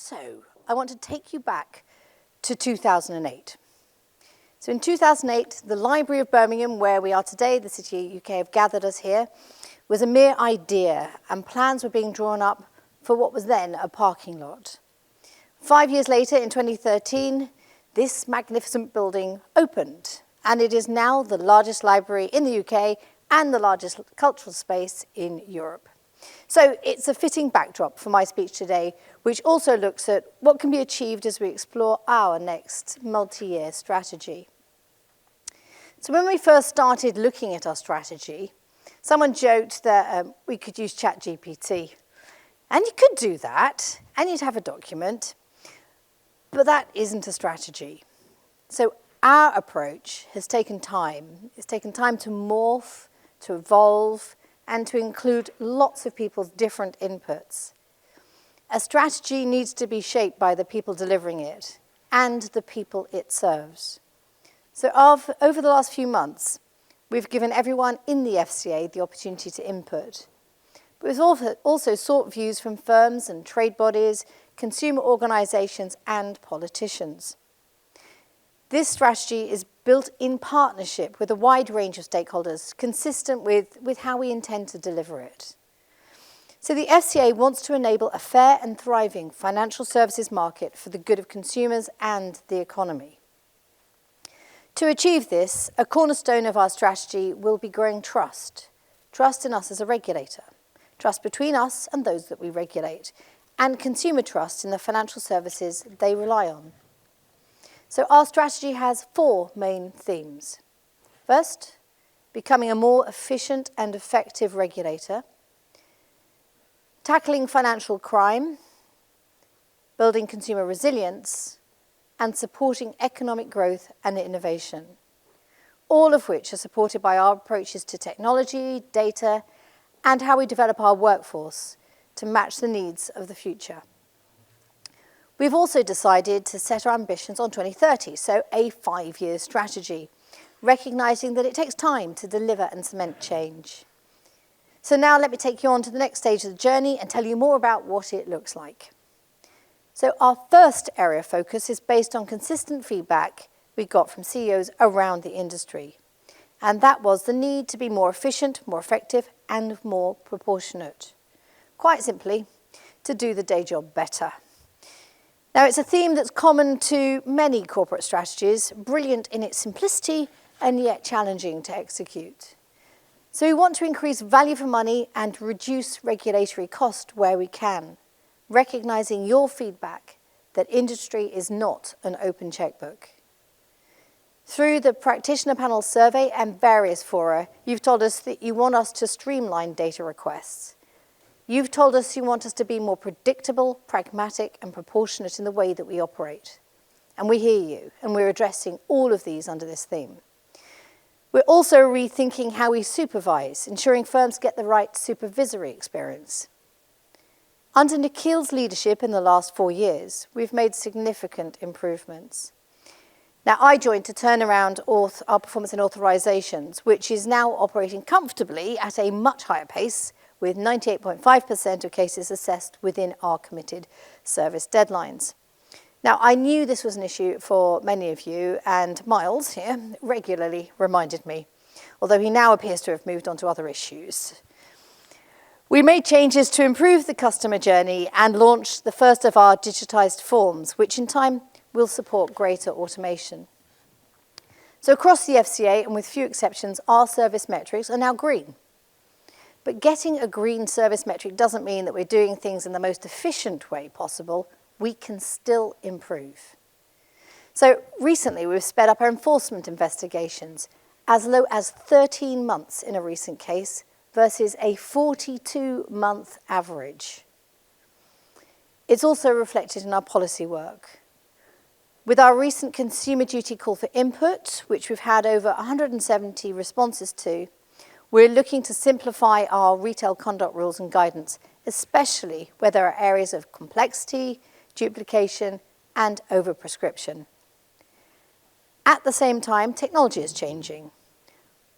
So, I want to take you back to 2008. So in 2008, the Library of Birmingham, where we are today, the City UK have gathered us here, was a mere idea, and plans were being drawn up for what was then a parking lot. 5 years later, in 2013, this magnificent building opened, and it is now the largest library in the UK and the largest cultural space in Europe. So it's a fitting backdrop for my speech today, which also looks at what can be achieved as we explore our next multi-year strategy. So when we first started looking at our strategy, someone joked that we could use ChatGPT. And you could do that, and you'd have a document, but that isn't a strategy. So our approach has taken time. It's taken time to morph, to evolve, and to include lots of people's different inputs. A strategy needs to be shaped by the people delivering it and the people it serves. So over the last few months, we've given everyone in the FCA the opportunity to input. But we've also sought views from firms and trade bodies, consumer organisations and politicians. This strategy is built in partnership with a wide range of stakeholders, consistent with how we intend to deliver it. So the FCA wants to enable a fair and thriving financial services market for the good of consumers and the economy. To achieve this, a cornerstone of our strategy will be growing trust. Trust in us as a regulator, trust between us and those that we regulate, and consumer trust in the financial services they rely on. So our strategy has 4 main themes. First, becoming a more efficient and effective regulator, tackling financial crime, building consumer resilience, and supporting economic growth and innovation, all of which are supported by our approaches to technology, data, and how we develop our workforce to match the needs of the future. We've also decided to set our ambitions on 2030, so a 5-year strategy, recognising that it takes time to deliver and cement change. So now let me take you on to the next stage of the journey and tell you more about what it looks like. So our first area of focus is based on consistent feedback we got from CEOs around the industry. And that was the need to be more efficient, more effective, and more proportionate. Quite simply, to do the day job better. Now, it's a theme that's common to many corporate strategies, brilliant in its simplicity and yet challenging to execute. So we want to increase value for money and reduce regulatory cost where we can, recognising your feedback that industry is not an open checkbook. Through the practitioner panel survey and various fora, you've told us that you want us to streamline data requests. You've told us you want us to be more predictable, pragmatic, and proportionate in the way that we operate. And we hear you, and we're addressing all of these under this theme. We're also rethinking how we supervise, ensuring firms get the right supervisory experience. Under Nikhil's leadership in the last 4 years, we've made significant improvements. Now, I joined to turn around our performance in authorisations, which is now operating comfortably at a much higher pace, with 98.5% of cases assessed within our committed service deadlines. Now, I knew this was an issue for many of you, and Miles here regularly reminded me, although he now appears to have moved on to other issues. We made changes to improve the customer journey and launched the first of our digitised forms, which in time will support greater automation. So across the FCA, and with few exceptions, our service metrics are now green. But getting a green service metric doesn't mean that we're doing things in the most efficient way possible. We can still improve. So recently, we've sped up our enforcement investigations, as low as 13 months in a recent case versus a 42-month average. It's also reflected in our policy work. With our recent consumer duty call for input, which we've had over 170 responses to, we're looking to simplify our retail conduct rules and guidance, especially where there are areas of complexity, duplication, and overprescription. At the same time, technology is changing.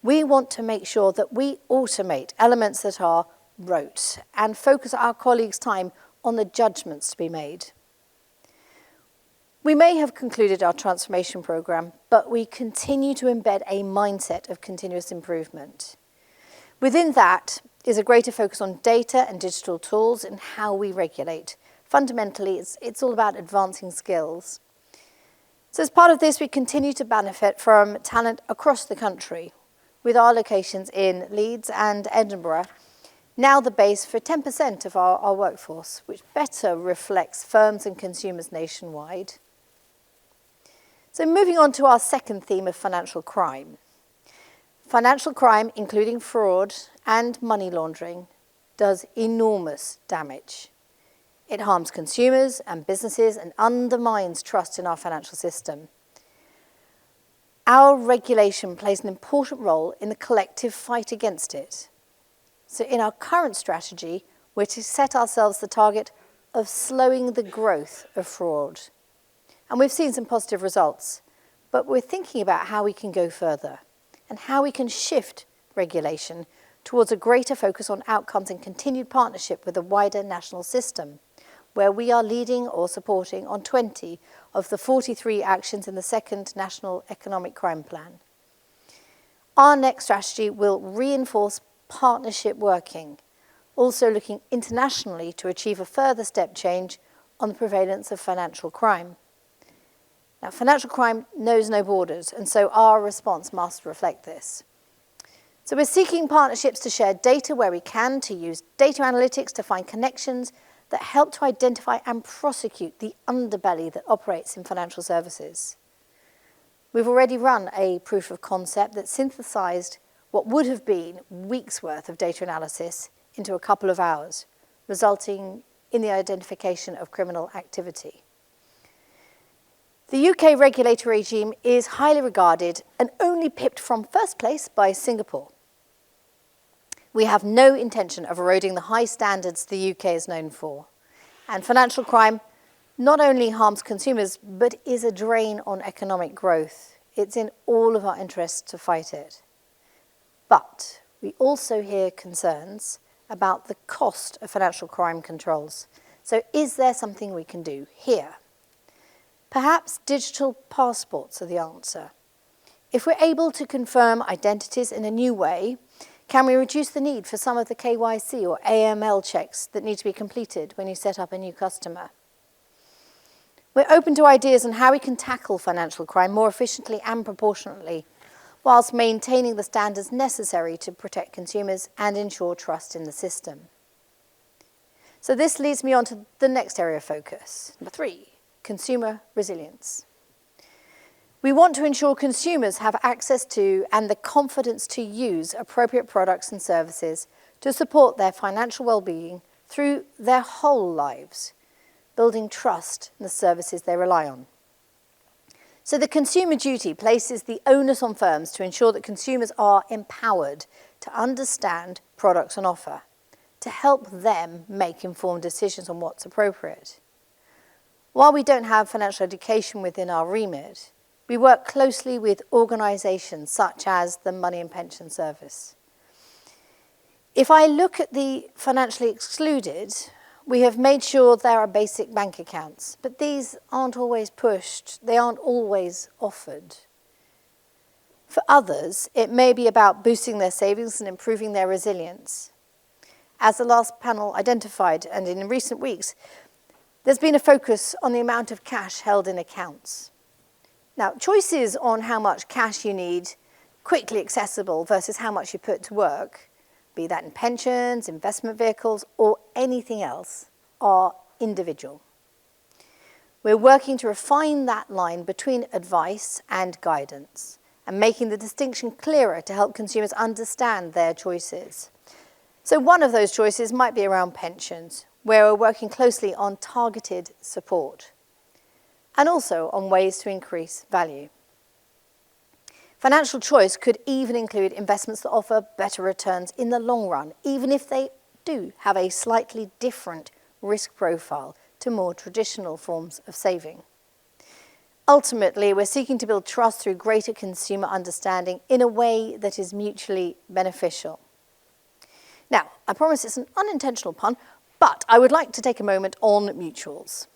We want to make sure that we automate elements that are rote and focus our colleagues' time on the judgments to be made. We may have concluded our transformation programme, but we continue to embed a mindset of continuous improvement. Within that is a greater focus on data and digital tools and how we regulate. Fundamentally, it's all about advancing skills. So as part of this, we continue to benefit from talent across the country, with our locations in Leeds and Edinburgh, now the base for 10% of our workforce, which better reflects firms and consumers nationwide. So moving on to our second theme of financial crime. Financial crime, including fraud and money laundering, does enormous damage. It harms consumers and businesses and undermines trust in our financial system. Our regulation plays an important role in the collective fight against it. So in our current strategy, we're to set ourselves the target of slowing the growth of fraud. And we've seen some positive results, but we're thinking about how we can go further and how we can shift regulation towards a greater focus on outcomes and continued partnership with the wider national system, where we are leading or supporting on 20 of the 43 actions in the second National Economic Crime Plan. Our next strategy will reinforce partnership working, also looking internationally to achieve a further step change on the prevalence of financial crime. Now, financial crime knows no borders, and so our response must reflect this. So we're seeking partnerships to share data where we can, to use data analytics to find connections that help to identify and prosecute the underbelly that operates in financial services. We've already run a proof of concept that synthesized what would have been weeks' worth of data analysis into a couple of hours, resulting in the identification of criminal activity. The UK regulatory regime is highly regarded and only pipped from first place by Singapore. We have no intention of eroding the high standards the UK is known for. And financial crime not only harms consumers, but is a drain on economic growth. It's in all of our interests to fight it. But we also hear concerns about the cost of financial crime controls. So is there something we can do here? Perhaps digital passports are the answer. If we're able to confirm identities in a new way, can we reduce the need for some of the KYC or AML checks that need to be completed when you set up a new customer? We're open to ideas on how we can tackle financial crime more efficiently and proportionately, whilst maintaining the standards necessary to protect consumers and ensure trust in the system. So this leads me on to the next area of focus. Number 3. Consumer resilience. We want to ensure consumers have access to and the confidence to use appropriate products and services to support their financial well-being through their whole lives, building trust in the services they rely on. So the Consumer Duty places the onus on firms to ensure that consumers are empowered to understand products on offer, to help them make informed decisions on what's appropriate. While we don't have financial education within our remit, we work closely with organisations such as the Money and Pension Service. If I look at the financially excluded, we have made sure there are basic bank accounts, but these aren't always pushed, they aren't always offered. For others, it may be about boosting their savings and improving their resilience. As the last panel identified, and in recent weeks, there's been a focus on the amount of cash held in accounts. Now, choices on how much cash you need, quickly accessible versus how much you put to work, be that in pensions, investment vehicles, or anything else, are individual. We're working to refine that line between advice and guidance and making the distinction clearer to help consumers understand their choices. So one of those choices might be around pensions, where we're working closely on targeted support and also on ways to increase value. Financial choice could even include investments that offer better returns in the long run, even if they do have a slightly different risk profile to more traditional forms of saving. Ultimately, we're seeking to build trust through greater consumer understanding in a way that is mutually beneficial. Now, I promise it's an unintentional pun, but I would like to take a moment on mutuals.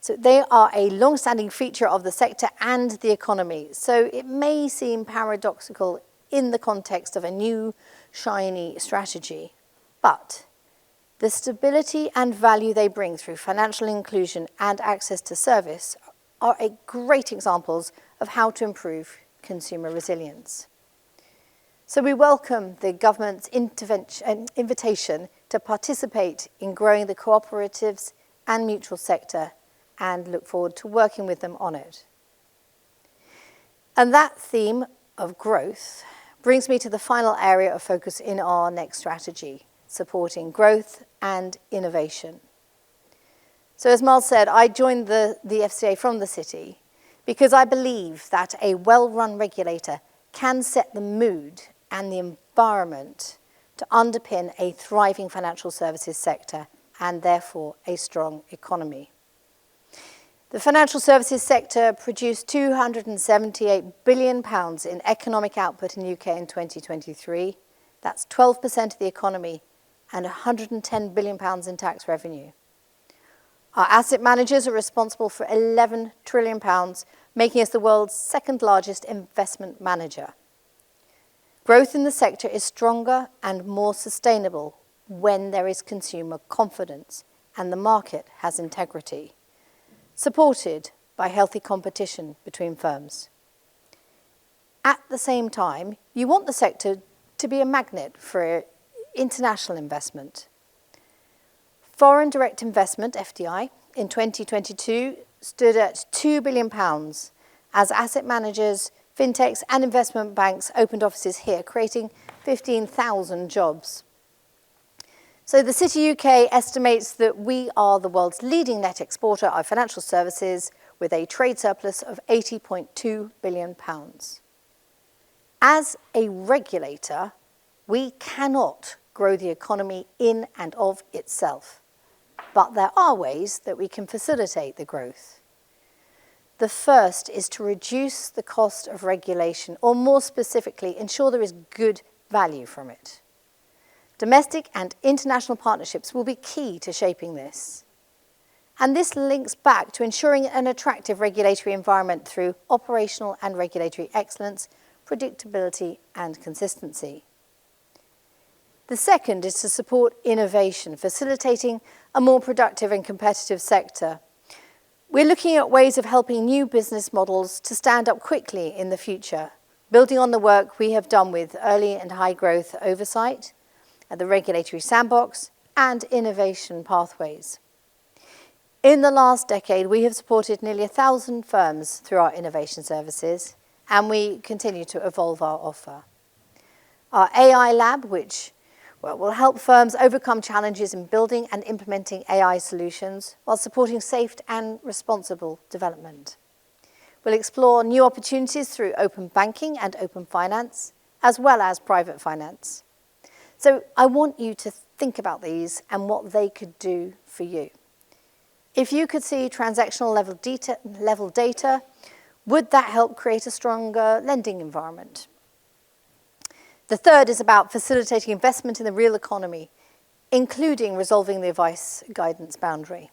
So they are a long-standing feature of the sector and the economy. So it may seem paradoxical in the context of a new, shiny strategy, but the stability and value they bring through financial inclusion and access to service are great examples of how to improve consumer resilience. So we welcome the government's invitation to participate in growing the cooperatives and mutual sector and look forward to working with them on it. And that theme of growth brings me to the final area of focus in our next strategy, supporting growth and innovation. So as Miles said, I joined the FCA from the City because I believe that a well-run regulator can set the mood and the environment to underpin a thriving financial services sector and therefore a strong economy. The financial services sector produced £278 billion in economic output in the UK in 2023. That's 12% of the economy and £110 billion in tax revenue. Our asset managers are responsible for £11 trillion, making us the world's second largest investment manager. Growth in the sector is stronger and more sustainable when there is consumer confidence and the market has integrity, supported by healthy competition between firms. At the same time, you want the sector to be a magnet for international investment. Foreign direct investment, FDI, in 2022 stood at £2 billion as asset managers, fintechs and investment banks opened offices here, creating 15,000 jobs. So the City UK estimates that we are the world's leading net exporter of financial services with a trade surplus of £80.2 billion. As a regulator, we cannot grow the economy in and of itself, but there are ways that we can facilitate the growth. The first is to reduce the cost of regulation, or more specifically, ensure there is good value from it. Domestic and international partnerships will be key to shaping this. And this links back to ensuring an attractive regulatory environment through operational and regulatory excellence, predictability and consistency. The second is to support innovation, facilitating a more productive and competitive sector. We're looking at ways of helping new business models to stand up quickly in the future, building on the work we have done with early and high growth oversight, at the regulatory sandbox, and innovation pathways. In the last decade, we have supported nearly 1,000 firms through our innovation services, and we continue to evolve our offer. Our AI lab, which will help firms overcome challenges in building and implementing AI solutions while supporting safe and responsible development. We'll explore new opportunities through open banking and open finance, as well as private finance. So I want you to think about these and what they could do for you. If you could see transactional level data, would that help create a stronger lending environment? The third is about facilitating investment in the real economy, including resolving the advice guidance boundary.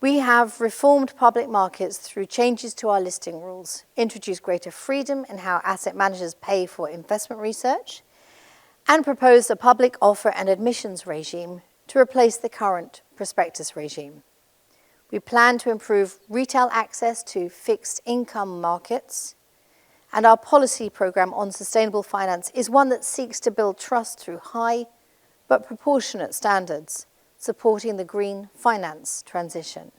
We have reformed public markets through changes to our listing rules, introduced greater freedom in how asset managers pay for investment research, and proposed a public offer and admissions regime to replace the current prospectus regime. We plan to improve retail access to fixed income markets, and our policy programme on sustainable finance is one that seeks to build trust through high but proportionate standards, supporting the green finance transition.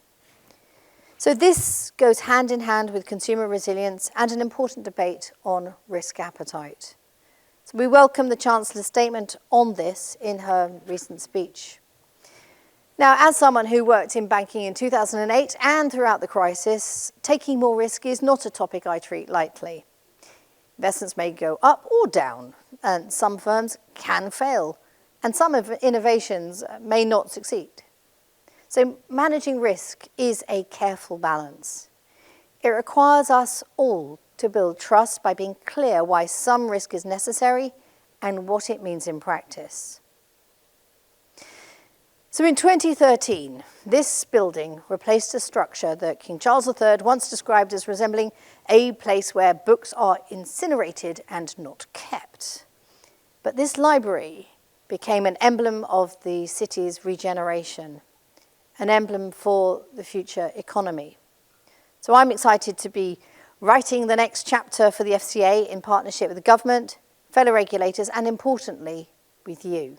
So this goes hand in hand with consumer resilience and an important debate on risk appetite. So we welcome the Chancellor's statement on this in her recent speech. Now, as someone who worked in banking in 2008 and throughout the crisis, taking more risk is not a topic I treat lightly. Investments may go up or down, and some firms can fail, and some innovations may not succeed. So managing risk is a careful balance. It requires us all to build trust by being clear why some risk is necessary and what it means in practice. So in 2013, this building replaced a structure that King Charles III once described as resembling a place where books are incinerated and not kept. But this library became an emblem of the city's regeneration, an emblem for the future economy. So I'm excited to be writing the next chapter for the FCA in partnership with the government, fellow regulators, and importantly, with you.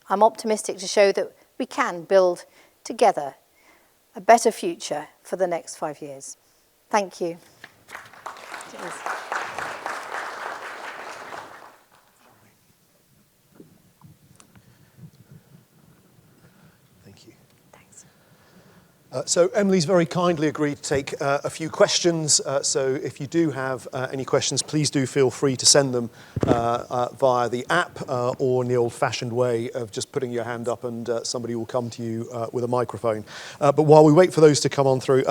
I'm optimistic to show that we can build together a better future for the next 5 years. Thank you. Cheers. Thank you. Thanks. So Emily's very kindly agreed to take a few questions. So if you do have any questions, please do feel free to send them via the app or in the old-fashioned way of just putting your hand up and somebody will come to you with a microphone. But while we wait for those to come on through,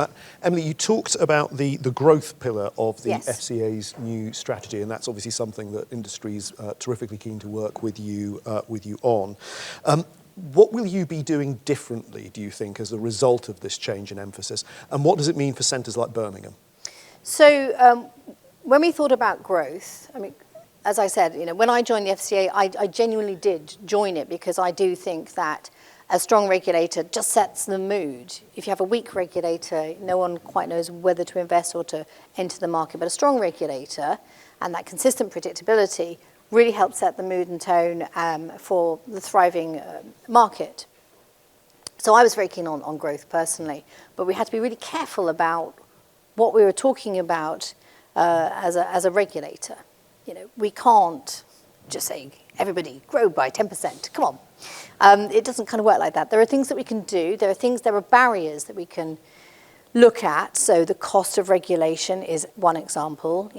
Emily, you talked about the growth pillar of the Yes. FCA's new strategy, and that's obviously something that industry's terrifically keen to work with you on. What will you be doing differently, do you think, as a result of this change in emphasis? And what does it mean for centres like Birmingham? So when we thought about growth, I mean, as I said, when I joined the FCA, I genuinely did join it because I do think that a strong regulator just sets the mood. If you have a weak regulator, no one quite knows whether to invest or to enter the market. But a strong regulator and that consistent predictability really helped set the mood and tone for the thriving market. So I was very keen on growth personally, but we had to be really careful about what we were talking about as a regulator. We can't just say, everybody grow by 10%, come on. It doesn't kind of work like that. There are things that we can do, there are barriers that we can look at. So the cost of regulation is one example.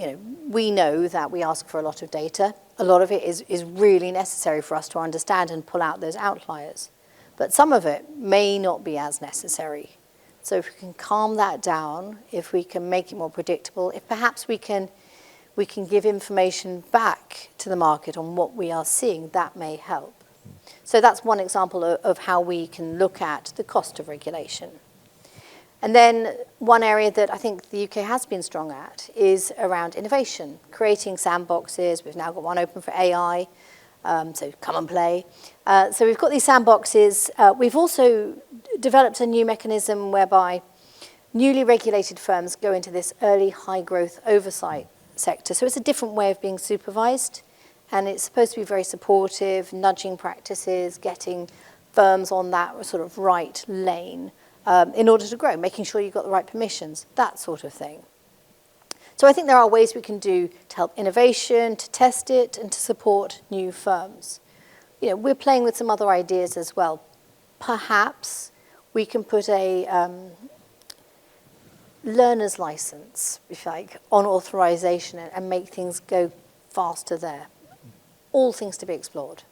We know that we ask for a lot of data. A lot of it is really necessary for us to understand and pull out those outliers. But some of it may not be as necessary. So if we can calm that down, if we can make it more predictable, if perhaps we can give information back to the market on what we are seeing, that may help. So that's one example of how we can look at the cost of regulation. And then one area that I think the UK has been strong at is around innovation, creating sandboxes. We've now got one open for AI, so come and play. So we've got these sandboxes. We've also developed a new mechanism whereby newly regulated firms go into this early high-growth oversight sector. So it's a different way of being supervised, and it's supposed to be very supportive, nudging practices, getting firms on that sort of right lane. In order to grow, making sure you've got the right permissions, that sort of thing. So I think there are ways we can do to help innovation, to test it, and to support new firms. We're playing with some other ideas as well. Perhaps we can put a learner's license, if you like, on authorization and make things go faster there. All things to be explored.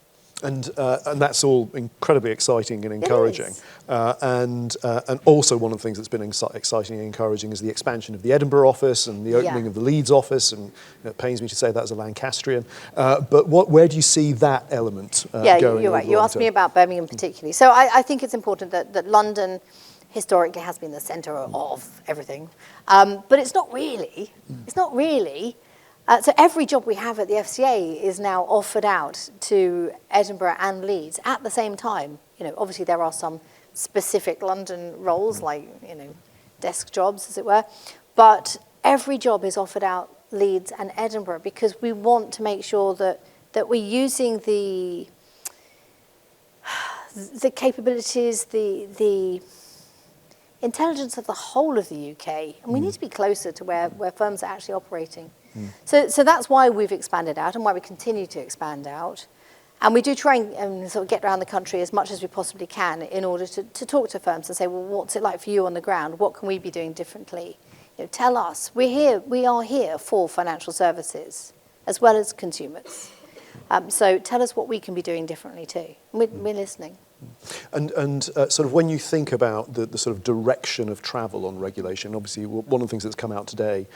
And that's all incredibly exciting and encouraging. And also one of the things that's been exciting and encouraging is the expansion of the Edinburgh office and the opening of the Leeds office. And it pains me to say that as a Lancastrian. But where do you see that element going? You're right. You asked me about Birmingham particularly. So I think it's important that London historically has been the centre of everything. But it's not really. It's not really. So every job we have at the FCA is now offered out to Edinburgh and Leeds at the same time. Obviously there are some specific London roles, like desk jobs, as it were, but every job is offered out Leeds and Edinburgh because we want to make sure that we're using the capabilities, the intelligence of the whole of the UK, and we need to be closer to where firms are actually operating. So that's why we've expanded out and why we continue to expand out. And we do try and sort of get around the country as much as we possibly can in order to talk to firms and say, well, what's it like for you on the ground? What can we be doing differently? Tell us. We are here for financial services as well as consumers. So tell us what we can be doing differently too. We're listening. And sort of when you think about the sort of direction of travel on regulation, obviously one of the things that's come out today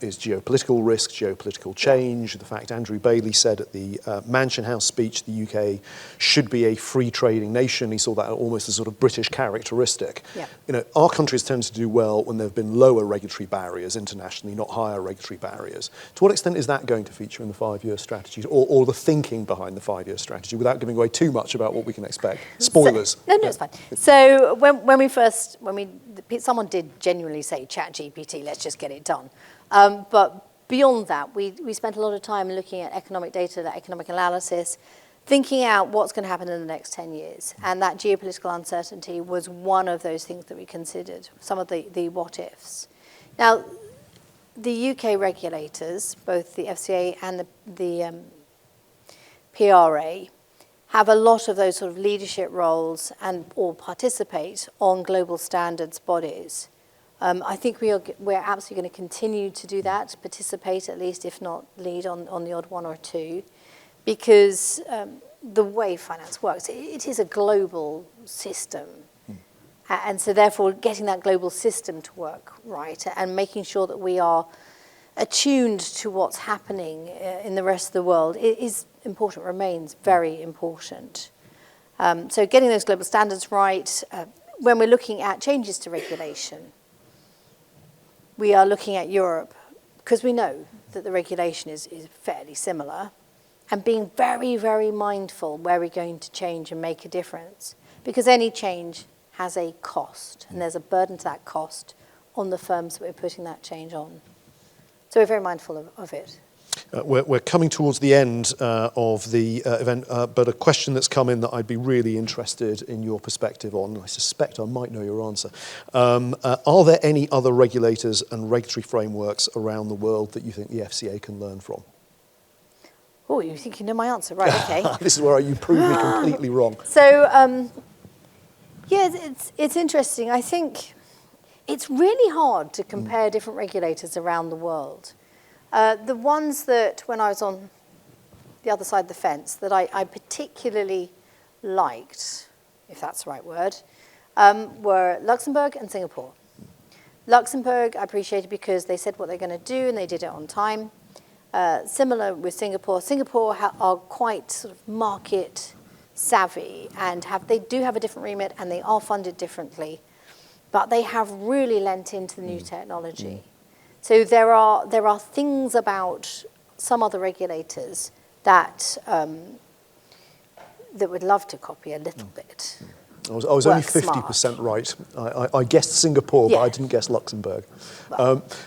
is geopolitical risk, geopolitical change. The fact Andrew Bailey said at the Mansion House speech the UK should be a free trading nation. He saw that almost as a sort of British characteristic. Yeah. You know, our countries tend to do well when there have been lower regulatory barriers internationally, not higher regulatory barriers. To what extent is that going to feature in the 5-year strategy, or the thinking behind the 5-year strategy, without giving away too much about what we can expect? Spoilers. No, it's fine. So someone did genuinely say ChatGPT, let's just get it done. But beyond that, we spent a lot of time looking at economic data, economic analysis, thinking out what's going to happen in the next 10 years. And that geopolitical uncertainty was one of those things that we considered, some of the what-ifs. Now, the UK regulators, both the FCA and the PRA, have a lot of those sort of leadership roles or participate on global standards bodies. I think we're absolutely going to continue to do that, participate at least, if not lead on the odd one or two, because the way finance works, it is a global system. And so therefore getting that global system to work right and making sure that we are attuned to what's happening in the rest of the world is important, remains very important. So getting those global standards right, when we're looking at changes to regulation, we are looking at Europe because we know that the regulation is fairly similar, and being very, very mindful where we're going to change and make a difference, because any change has a cost, and there's a burden to that cost on the firms that we're putting that change on. So we're very mindful of it. We're coming towards the end of the event, but a question that's come in that I'd be really interested in your perspective on, I suspect I might know your answer. Are there any other regulators and regulatory frameworks around the world that you think the FCA can learn from? Oh, you think you know my answer, right? Okay. This is where you prove me completely wrong. So, yeah, it's interesting. I think it's really hard to compare different regulators around the world. The ones that, when I was on the other side of the fence, that I particularly liked, if that's the right word, were Luxembourg and Singapore. Luxembourg I appreciated because they said what they're going to do and they did it on time. Similar with Singapore. Singapore are quite sort of market savvy and they do have a different remit and they are funded differently, but they have really lent into the new technology. So there are things about some other regulators that would love to copy a little bit. I was only 50% right. I guessed Singapore, but I didn't guess Luxembourg.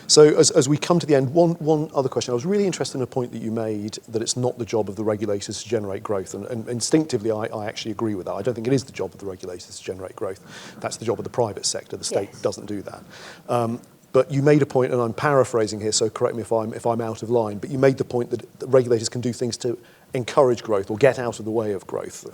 So as we come to the end, one other question. I was really interested in a point that you made, that it's not the job of the regulators to generate growth. And instinctively, I actually agree with that. I don't think it is the job of the regulators to generate growth. That's the job of the private sector. The state doesn't do that. But you made a point, and I'm paraphrasing here, so correct me if I'm out of line, but you made the point that the regulators can do things to encourage growth or get out of the way of growth.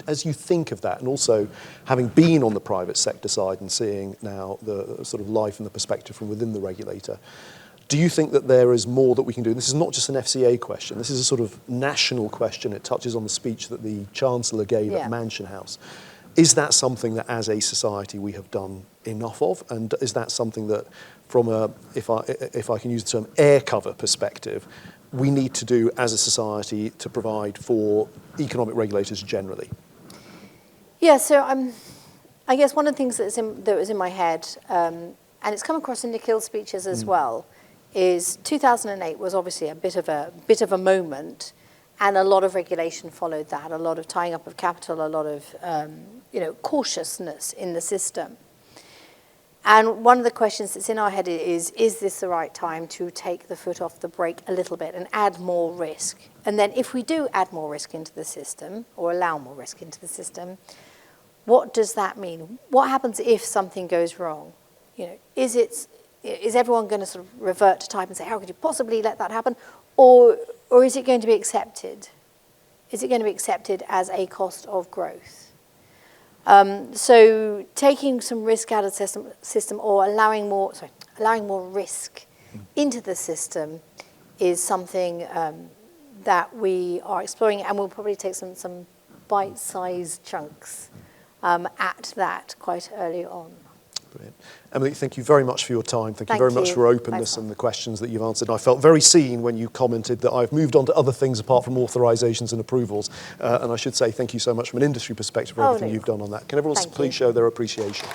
As you think of that, and also having been on the private sector side and seeing now the sort of life and the perspective from within the regulator, do you think that there is more that we can do? This is not just an FCA question. This is a sort of national question. It touches on the speech that the Chancellor gave at Mansion House. Is that something that as a society we have done enough of? And is that something that from a, if I can use the term air cover perspective, we need to do as a society to provide for economic regulators generally? Yeah, so I guess one of the things that was in my head, and it's come across in Nikhil's speeches as well, is 2008 was obviously a bit of a moment, and a lot of regulation followed that, a lot of tying up of capital, a lot of cautiousness in the system. And one of the questions that's in our head is this the right time to take the foot off the brake a little bit and add more risk? And then if we do add more risk into the system, or allow more risk into the system, what does that mean? What happens if something goes wrong? Is everyone going to sort of revert to type and say, how could you possibly let that happen? Or is it going to be accepted? Is it going to be accepted as a cost of growth? So taking some risk out of the system or allowing more risk into the system is something that we are exploring, and we'll probably take some bite-sized chunks at that quite early on. Brilliant. Emily, thank you very much for your time. Thank you very much for openness and the questions that you've answered. I felt very seen when you commented that I've moved on to other things apart from authorisations and approvals. And I should say thank you so much from an industry perspective for everything you've done on that. Can everyone please show their appreciation?